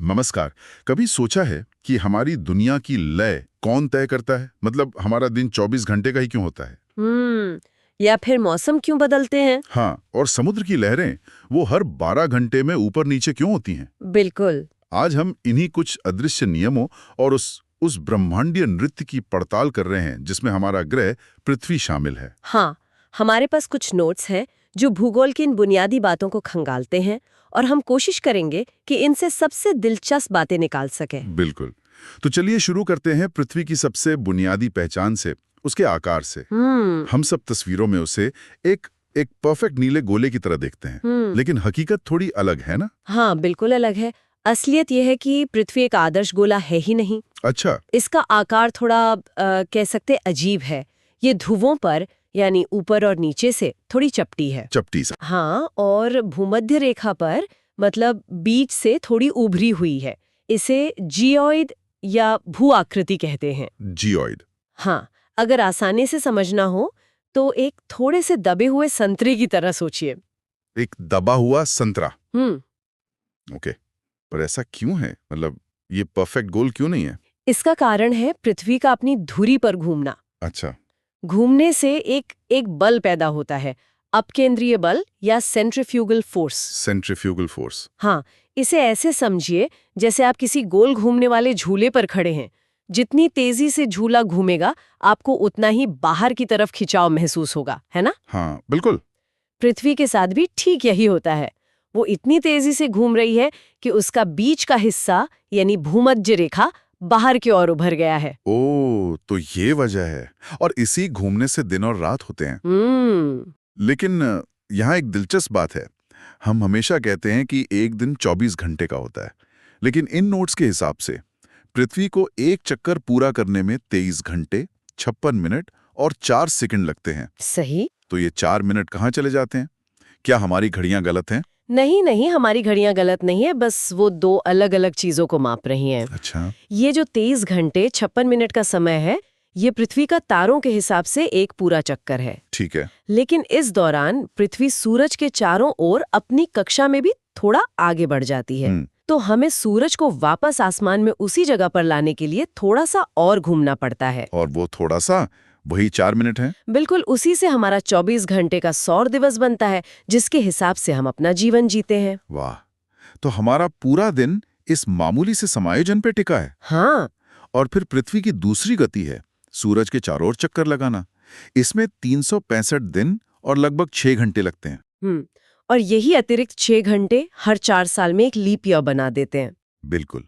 नमस्कार। कभी सोचा है कि हमारी दुनिया की लय कौन तय करता है? मतलब हमारा दिन 24 घंटे का ही क्यों होता है? या फिर मौसम क्यों बदलते हैं? हाँ, और समुद्र की लहरें वो हर 12 घंटे में ऊपर नीचे क्यों होती हैं? बिल्कुल। आज हम इन्हीं कुछ अदृश्य नियमों और उस ब्रह्मांडीय नृत्य की पड़ताल कर रहे हैं जिसमें हमारा ग्रह पृथ्वी शामिल है। हाँ, हमारे पास कुछ नोट्स हैं जो भूगोल की इन बुनियादी बातों को खंगालते हैं और हम कोशिश करेंगे कि इनसे सबसे दिलचस्प बातें निकाल सकें। बिल्कुल। तो चलिए शुरू करते हैं पृथ्वी की सबसे बुनियादी पहचान से, उसके आकार से। हम सब तस्वीरों में उसे एक एक परफेक्ट नीले गोले की तरह देखते हैं, लेकिन हकीकत थोड़ी अलग है ना? हाँ, बिल्कुल अलग है। असलियत यह है कि पृथ्वी एक आदर्श गोला है ही नहीं। अच्छा। इसका आकार थोड़ा कह सकते अजीब है। ये ध्रुवों पर यानी ऊपर और नीचे से थोड़ी चपटी है। चपटी सा। हाँ, और भूमध्य रेखा पर मतलब बीच से थोड़ी उभरी हुई है। इसे जियोइड या भू आकृति कहते हैं। जियोइड। हाँ, अगर आसानी से समझना हो तो एक थोड़े से दबे हुए संतरे की तरह सोचिए। एक दबा हुआ संतरा। हम्म ओके। पर ऐसा क्यों है? मतलब ये परफेक्ट गोल क्यों नहीं है? इसका कारण है पृथ्वी का अपनी धुरी पर घूमना। अच्छा। घूमने से एक बल पैदा होता है, अपकेंद्रीय बल या सेंट्रीफ्यूगल फोर्स। Centrifugal force. हाँ, इसे ऐसे समझिए जैसे आप किसी गोल घूमने वाले झूले पर खड़े हैं। जितनी तेजी से झूला घूमेगा आपको उतना ही बाहर की तरफ खिंचाव महसूस होगा, है ना? हाँ, बिल्कुल। पृथ्वी के साथ भी ठीक यही होता है। वो इतनी तेजी से घूम रही है कि उसका बीच का हिस्सा यानी भूमध्य रेखा बाहर की ओर उभर गया है। ओ, तो ये वजह है। और इसी घूमने से दिन और रात होते हैं। लेकिन यहाँ एक दिलचस्प बात है। हम हमेशा कहते हैं कि एक दिन 24 घंटे का होता है, लेकिन इन नोट्स के हिसाब से पृथ्वी को एक चक्कर पूरा करने में 23 घंटे 56 मिनट और 4 सेकंड लगते हैं। सही। तो ये 4 मिनट कहाँ चले जाते हैं? क्या हमारी घड़ियां गलत हैं? नहीं नहीं, हमारी घड़ियां गलत नहीं है, बस वो दो अलग अलग चीजों को माप रही हैं। अच्छा। ये जो 23 घंटे 56 मिनट का समय है, ये पृथ्वी का तारों के हिसाब से एक पूरा चक्कर है। ठीक है। लेकिन इस दौरान पृथ्वी सूरज के चारों ओर अपनी कक्षा में भी थोड़ा आगे बढ़ जाती है। तो हमें सूरज को वापस आसमान में उसी जगह पर लाने के लिए थोड़ा सा और घूमना पड़ता है। और वो थोड़ा सा वही 4 मिनट है? बिल्कुल, उसी से हमारा 24 घंटे का सौर दिवस बनता है, जिसके हिसाब से हम अपना जीवन जीते हैं। वाह, तो हमारा पूरा दिन इस मामूली से समायोजन पे टिका है। हाँ। और फिर पृथ्वी की दूसरी गति है सूरज के चारों ओर चक्कर लगाना। इसमें 365 दिन और लगभग 6 घंटे लगते हैं। और यही अतिरिक्त 6 घंटे हर 4 साल में एक लीप ईयर बना देते हैं। बिल्कुल।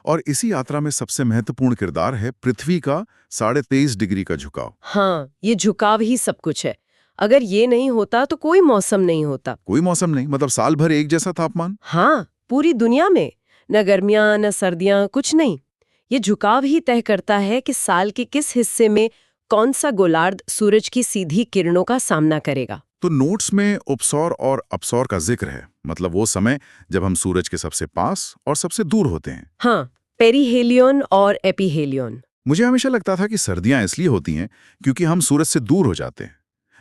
और इसी यात्रा में सबसे महत्वपूर्ण किरदार है पृथ्वी का 23.5 डिग्री का झुकाव। हाँ, ये झुकाव ही सब कुछ है। अगर ये नहीं होता तो कोई मौसम नहीं होता। कोई मौसम नहीं, मतलब साल भर एक जैसा तापमान। हाँ, पूरी दुनिया में न गर्मियां न सर्दियां, कुछ नहीं। ये झुकाव ही तय करता है कि साल के किस हिस्से में कौन सा गोलार्ध सूरज की सीधी किरणों का सामना करेगा। तो नोट्स में उपसौर और अपसौर का जिक्र है, मतलब वो समय जब हम सूरज के सबसे पास और सबसे दूर होते हैं। हाँ, पेरीहेलियन और एपीहेलियन। मुझे हमेशा लगता था कि सर्दियां इसलिए होती हैं क्योंकि हम सूरज से दूर हो जाते हैं,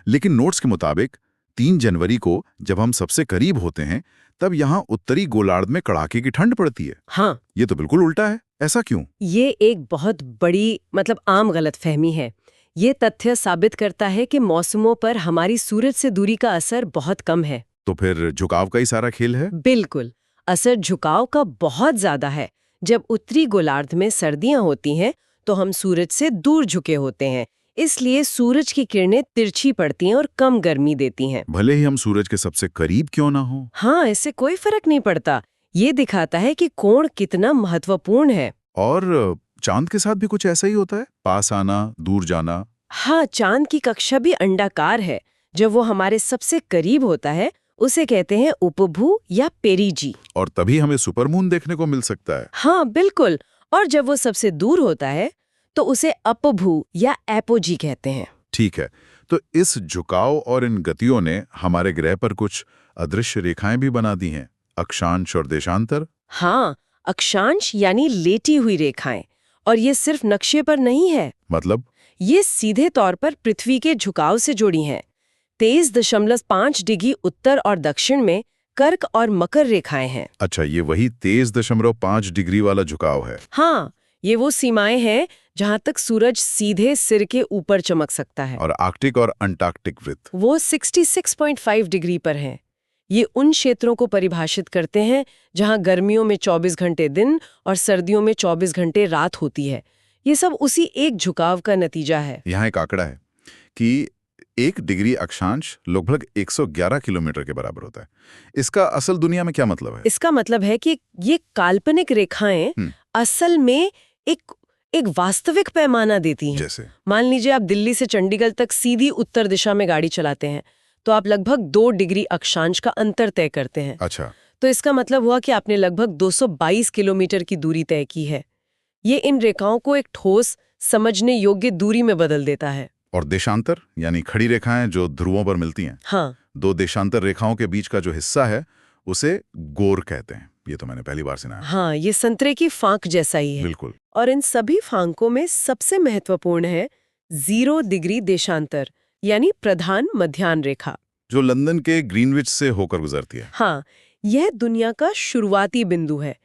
लेकिन नोट्स के मुताबिक 3 जनवरी को जब हम सबसे करीब होते हैं तब यहाँ उत्तरी गोलार्ध में कड़ाके की ठंड पड़ती है। हाँ, ये तो बिल्कुल उल्टा है। ऐसा क्यों? ये एक बहुत बड़ी आम गलतफहमी है। ये तथ्य साबित करता है कि मौसमों पर हमारी सूरज से दूरी का असर बहुत कम है। तो फिर झुकाव का ही सारा खेल है? बिल्कुल, असर झुकाव का बहुत ज्यादा है। जब उत्तरी गोलार्ध में सर्दियां होती हैं तो हम सूरज से दूर झुके होते हैं, इसलिए सूरज की किरणें तिरछी पड़ती हैं और कम गर्मी देती हैं। भले ही हम सूरज के सबसे करीब क्यों ना हो। हाँ, इससे कोई फर्क नहीं पड़ता। ये दिखाता है कि कोण कितना महत्वपूर्ण है। और चांद के साथ भी कुछ ऐसा ही होता है, पास आना दूर जाना। हाँ, चांद की कक्षा भी अंडाकार है। जब वो हमारे सबसे करीब होता है उसे कहते हैं उपभू या पेरिजी। और तभी हमें सुपरमून देखने को मिल सकता है। हाँ, बिल्कुल। और जब वो सबसे दूर होता है तो उसे अपभू या एपोजी कहते हैं। ठीक है, तो इस झुकाव और इन गतियों ने हमारे ग्रह पर कुछ अदृश्य रेखाएं भी बना दी हैं, अक्षांश और देशांतर। हाँ, अक्षांश यानी लेटी हुई रेखाएं। और ये सिर्फ नक्शे पर नहीं है, मतलब? ये सीधे तौर पर पृथ्वी के झुकाव से जुड़ी हैं। 23.5 डिग्री उत्तर और दक्षिण में कर्क और मकर रेखाएं हैं। अच्छा, ये वही 23.5 डिग्री वाला झुकाव है। हाँ, ये वो सीमाएं हैं जहां तक सूरज सीधे सिर के ऊपर चमक सकता है। और आर्कटिक और अंटार्कटिक वृत्त वो 66.5 डिग्री पर हैं। ये उन क्षेत्रों को परिभाषित करते हैं जहां गर्मियों में 24 घंटे दिन और सर्दियों में 24 घंटे रात होती है। ये सब उसी एक झुकाव का नतीजा है। यहाँ एक आंकड़ा है कि 1 डिग्री अक्षांश लगभग 111 किलोमीटर के बराबर होता है। इसका असल दुनिया में क्या मतलब है? इसका मतलब है कि ये काल्पनिक रेखाएं असल में एक वास्तविक पैमाना देती हैं। जैसे मान लीजिए आप दिल्ली से चंडीगढ़ तक सीधी उत्तर दिशा में गाड़ी चलाते हैं, तो आप लगभग 2 डिग्री अक्षांश का अंतर तय करते हैं। अच्छा, तो इसका मतलब हुआ कि आपने लगभग 222 किलोमीटर की दूरी तय की है। ये इन रेखाओं को एक ठोस, समझने योग्य दूरी में बदल देता है। और देशांतर यानी खड़ी रेखाएं जो ध्रुवों पर मिलती हैं। हाँ, 2 देशांतर रेखाओं के बीच का जो हिस्सा है उसे गोर कहते हैं। ये तो मैंने पहली बार सुना है। हाँ, ये संतरे की फांक जैसा ही है। बिल्कुल। और इन सभी फांकों में सबसे महत्वपूर्ण है 0 डिग्री देशांतर यानी प्रधान मध्याह्न रेखा, जो लंदन के ग्रीनविच से होकर गुजरती है। हाँ, यह दुनिया का शुरुआती बिंदु है।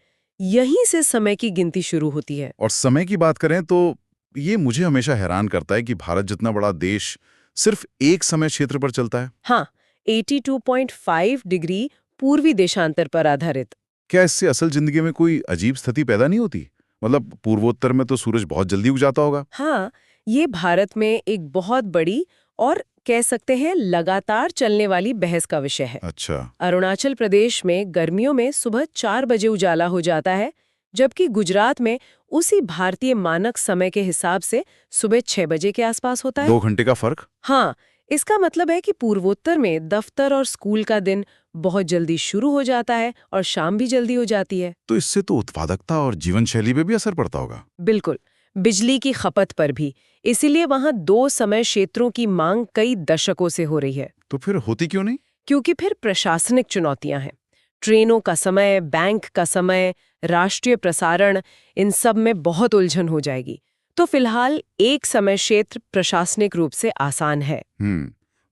यहीं से समय की गिनती शुरू होती है। और समय की बात करें तो ये मुझे हमेशा हैरान करता है कि भारत जितना बड़ा देश सिर्फ एक समय क्षेत्र पर चलता है। हाँ, 82.5 डिग्री पूर्वी देशांतर पर आधारित। क्या इससे असल जिंदगी में कोई अजीब स्थिति पैदा नहीं होती? मतलब पूर्वोत्तर में तो सूरज बहुत जल्दी उग जाता होगा। हाँ, ये भारत में एक बहुत बड़ी और कह सकते हैं लगातार चलने वाली बहस का विषय है। अच्छा। अरुणाचल प्रदेश में गर्मियों में सुबह 4 बजे उजाला हो जाता है, जबकि गुजरात में उसी भारतीय मानक समय के हिसाब से सुबह 6 बजे के आसपास होता है। 2 घंटे का फर्क। हाँ, इसका मतलब है कि पूर्वोत्तर में दफ्तर और स्कूल का दिन बहुत जल्दी शुरू हो जाता है और शाम भी जल्दी हो जाती है। तो इससे तो उत्पादकता और जीवन शैली पे भी असर पड़ता होगा। बिल्कुल, बिजली की खपत पर भी। इसीलिए वहाँ 2 समय क्षेत्रों की मांग कई दशकों से हो रही है। तो फिर होती क्यों नहीं? क्योंकि फिर प्रशासनिक चुनौतियां हैं। ट्रेनों का समय, बैंक का समय, राष्ट्रीय प्रसारण, इन सब में बहुत उलझन हो जाएगी। तो फिलहाल एक समय क्षेत्र प्रशासनिक रूप से आसान है।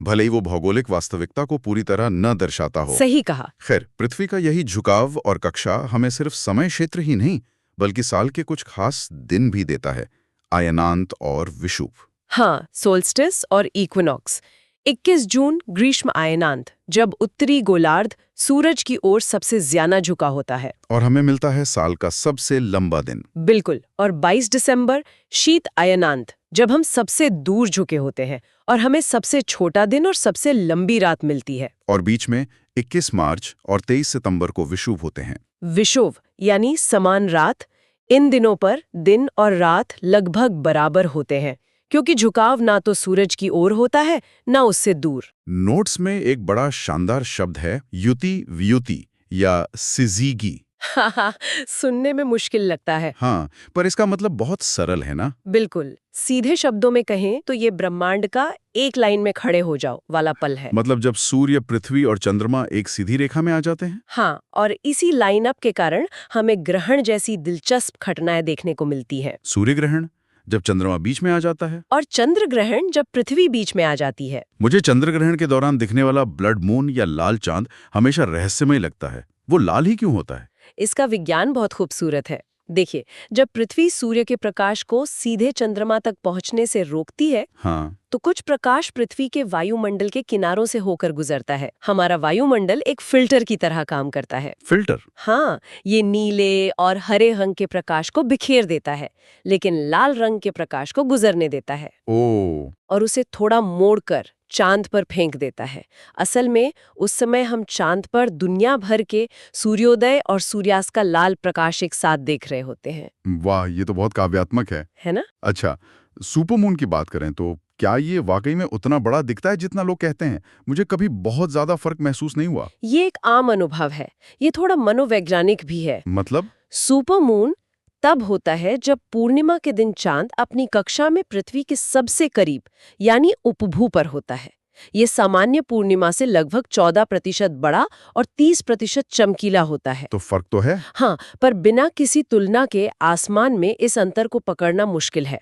भले ही वो भौगोलिक वास्तविकता को पूरी तरह न दर्शाता हो। सही कहा। खैर, पृथ्वी का यही झुकाव और कक्षा हमें सिर्फ समय क्षेत्र ही नहीं बल्कि साल के कुछ खास दिन भी देता है, अयनांत और विषुव। हाँ, सोल्स्टिस और इक्विनॉक्स। 21 जून ग्रीष्म अयनांत, जब उत्तरी गोलार्ध सूरज की ओर सबसे ज्यादा झुका होता है। और हमें मिलता है साल का सबसे लंबा दिन। बिल्कुल। और 22 दिसंबर शीत अयनांत, जब हम सबसे दूर झुके होते हैं और हमें सबसे छोटा दिन और सबसे लंबी रात मिलती है। और बीच में 21 मार्च और 23 सितंबर को विषुव होते हैं। विषुव यानी समान रात। इन दिनों पर दिन और रात लगभग बराबर होते हैं, क्योंकि झुकाव ना तो सूरज की ओर होता है ना उससे दूर। नोट्स में एक बड़ा शानदार शब्द है युति व्युति या सिजीगी। हाँ, सुनने में मुश्किल लगता है। हाँ, पर इसका मतलब बहुत सरल है ना? बिल्कुल। सीधे शब्दों में कहें तो ये ब्रह्मांड का एक लाइन में खड़े हो जाओ वाला पल है। मतलब जब सूर्य, पृथ्वी और चंद्रमा एक सीधी रेखा में आ जाते हैं। हाँ, और इसी लाइनअप के कारण हमें ग्रहण जैसी दिलचस्प घटनाएं देखने को मिलती है। सूर्य ग्रहण जब चंद्रमा बीच में आ जाता है, और चंद्र ग्रहण जब पृथ्वी बीच में आ जाती है। मुझे चंद्र ग्रहण के दौरान दिखने वाला ब्लड मून या लाल चांद हमेशा रहस्यमय लगता है। वो लाल ही क्यों होता है? इसका विज्ञान बहुत खूबसूरत है। देखिए, जब पृथ्वी सूर्य के प्रकाश को सीधे चंद्रमा तक पहुंचने से रोकती है, हाँ, तो कुछ प्रकाश पृथ्वी के वायुमंडल के किनारों से होकर गुजरता है। हमारा वायुमंडल एक फिल्टर की तरह काम करता है। फिल्टर? हाँ, ये नीले और हरे रंग के प्रकाश को बिखेर देता है, लेकिन लाल रंग के प्रकाश को गुजरने देता है ओ, और उसे थोड़ा मोड़कर चांद पर फेंक देता है। असल में उस समय हम चांद पर दुनिया भर के सूर्योदय और सूर्यास्त का लाल प्रकाश एक साथ देख रहे होते हैं। वाह, ये तो बहुत काव्यात्मक है ना? अच्छा, सुपरमून की बात करें तो क्या ये वाकई में उतना बड़ा दिखता है जितना लोग कहते हैं? मुझे कभी बहुत ज्यादा फर्क महसूस नहीं हुआ। ये एक आम अनुभव है। ये थोड़ा मनोवैज्ञानिक भी है। मतलब? सुपरमून तब होता है जब पूर्णिमा के दिन चांद अपनी कक्षा में पृथ्वी के सबसे करीब यानी उपभू पर होता है। ये सामान्य पूर्णिमा से लगभग 14% बड़ा और 30% चमकीला होता है। तो फर्क तो है। हाँ, पर बिना किसी तुलना के आसमान में इस अंतर को पकड़ना मुश्किल है।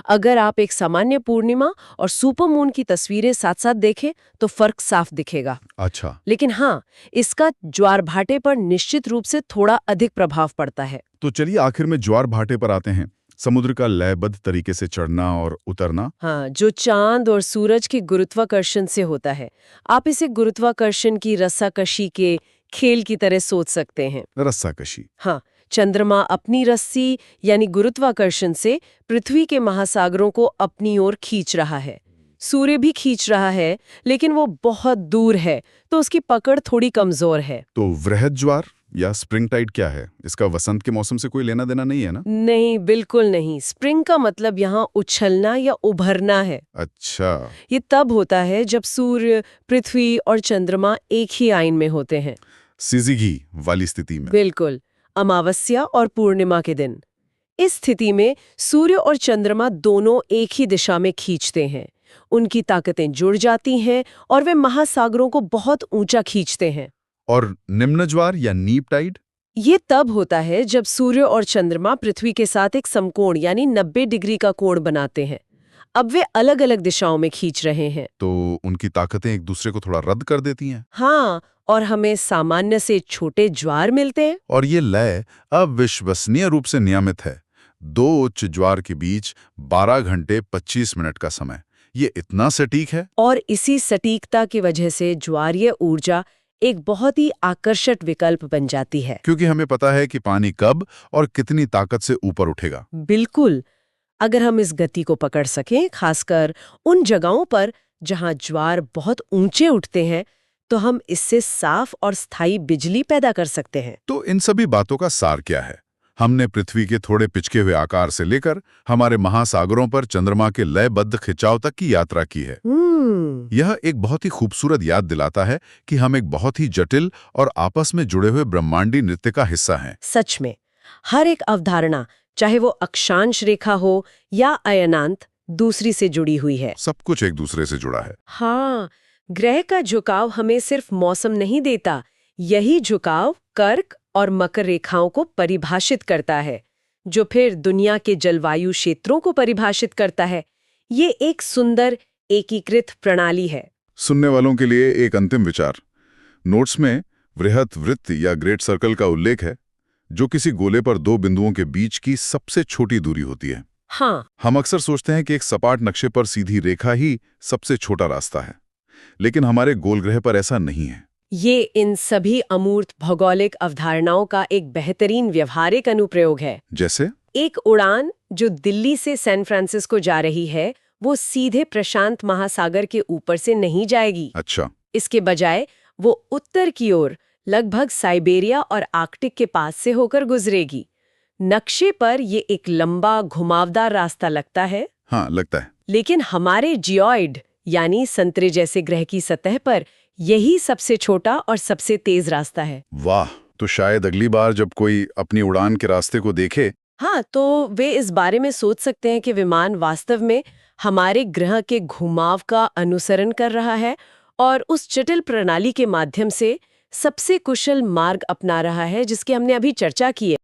अगर आप एक सामान्य पूर्णिमा और सुपर मून की तस्वीरें साथ साथ देखें तो फर्क साफ दिखेगा। अच्छा, लेकिन हाँ, इसका ज्वार भाटे पर निश्चित रूप से थोड़ा अधिक प्रभाव पड़ता है। तो चलिए आखिर में ज्वार भाटे पर आते हैं। समुद्र का लयबद्ध तरीके से चढ़ना और उतरना। हाँ, जो चांद और सूरज के गुरुत्वाकर्षण से होता है। आप इसे गुरुत्वाकर्षण की रस्साकशी के खेल की तरह सोच सकते हैं। रस्साकशी। हाँ, चंद्रमा अपनी रस्सी यानी गुरुत्वाकर्षण से पृथ्वी के महासागरों को अपनी ओर खींच रहा है। सूर्य भी खींच रहा है, लेकिन वो बहुत दूर है, तो उसकी पकड़ थोड़ी कमजोर है। तो वृहद ज्वार या स्प्रिंग टाइड क्या है? इसका वसंत के मौसम से कोई लेना देना नहीं है ना? नहीं, बिल्कुल नहीं। स्प्रिंग का मतलब यहाँ उछलना या उभरना है। अच्छा, ये तब होता है जब सूर्य, पृथ्वी और चंद्रमा एक ही आइन में होते हैं। सिजिगी वाली स्थिति में। बिल्कुल, अमावस्या और पूर्णिमा के दिन। इस स्थिति में सूर्य और चंद्रमा दोनों एक ही दिशा में खींचते हैं। उनकी ताकतें जुड़ जाती हैं और वे महासागरों को बहुत ऊंचा खींचते हैं। और निम्न ज्वार या नीप टाइड? ये तब होता है जब सूर्य और चंद्रमा पृथ्वी के साथ एक समकोण यानी 90 डिग्री का कोण बनाते हैं। अब वे अलग अलग दिशाओं में खींच रहे हैं। तो उनकी ताकतें एक दूसरे को थोड़ा रद्द कर देती हैं। हाँ, और हमें सामान्य से छोटे ज्वार मिलते हैं। और ये लय अविश्वसनीय रूप से नियमित है। दो उच्च ज्वार के बीच 12 घंटे 25 मिनट का समय। ये इतना सटीक है। और इसी सटीकता की वजह से ज्वारीय ऊर्जा एक बहुत ही आकर्षक विकल्प बन जाती है। क्योंकि हमें पता है कि पानी कब और कितनी ताकत से ऊपर उठेगा। बिल्कुल, अगर हम इस गति को पकड़ सकें, खासकर उन जगहों पर जहां ज्वार बहुत ऊंचे उठते हैं, तो हम इससे साफ और स्थायी बिजली पैदा कर सकते हैं। तो इन सभी बातों का सार क्या है? हमने पृथ्वी के थोड़े पिचके हुए आकार से लेकर हमारे महासागरों पर चंद्रमा के लयबद्ध खिंचाव तक की यात्रा की है। यह एक बहुत ही खूबसूरत याद दिलाता है कि हम एक बहुत ही जटिल और आपस में जुड़े हुए ब्रह्मांडी नृत्य का हिस्सा हैं। सच में, हर एक अवधारणा, चाहे वो अक्षांश रेखा हो या अयनांत, दूसरी से जुड़ी हुई है। सब कुछ एक दूसरे से जुड़ा है। हाँ, ग्रह का झुकाव हमें सिर्फ मौसम नहीं देता, यही झुकाव कर्क और मकर रेखाओं को परिभाषित करता है, जो फिर दुनिया के जलवायु क्षेत्रों को परिभाषित करता है। ये एक सुंदर एकीकृत प्रणाली है। सुनने वालों के लिए एक अंतिम विचार। नोट्स में वृहत वृत्त या ग्रेट सर्कल का उल्लेख है, जो किसी गोले पर दो बिंदुओं के बीच की सबसे छोटी दूरी होती है। हाँ, हम अक्सर सोचते हैं कि एक सपाट नक्शे पर सीधी रेखा ही सबसे छोटा रास्ता है, लेकिन हमारे गोल ग्रह पर ऐसा नहीं है। ये इन सभी अमूर्त भौगोलिक अवधारणाओं का एक बेहतरीन व्यवहारिक अनुप्रयोग है। जैसे एक उड़ान जो दिल्ली से सैन फ्रांसिस्को जा रही है, वो सीधे प्रशांत महासागर के ऊपर से नहीं जाएगी। अच्छा, इसके बजाय वो उत्तर की ओर लगभग साइबेरिया और आर्कटिक के पास से होकर गुजरेगी। नक्शे पर ये एक लंबा घुमावदार रास्ता लगता है, हाँ लगता है। लेकिन हमारे जियोइड यानी संतरे जैसे ग्रह की सतह पर यही सबसे छोटा और सबसे तेज रास्ता है। वाह, तो शायद अगली बार जब कोई अपनी उड़ान के रास्ते को देखे, हाँ, तो वे इस बारे में सोच सकते हैं कि विमान वास्तव में हमारे ग्रह के घुमाव का अनुसरण कर रहा है और उस जटिल प्रणाली के माध्यम से सबसे कुशल मार्ग अपना रहा है जिसकी हमने अभी चर्चा की है।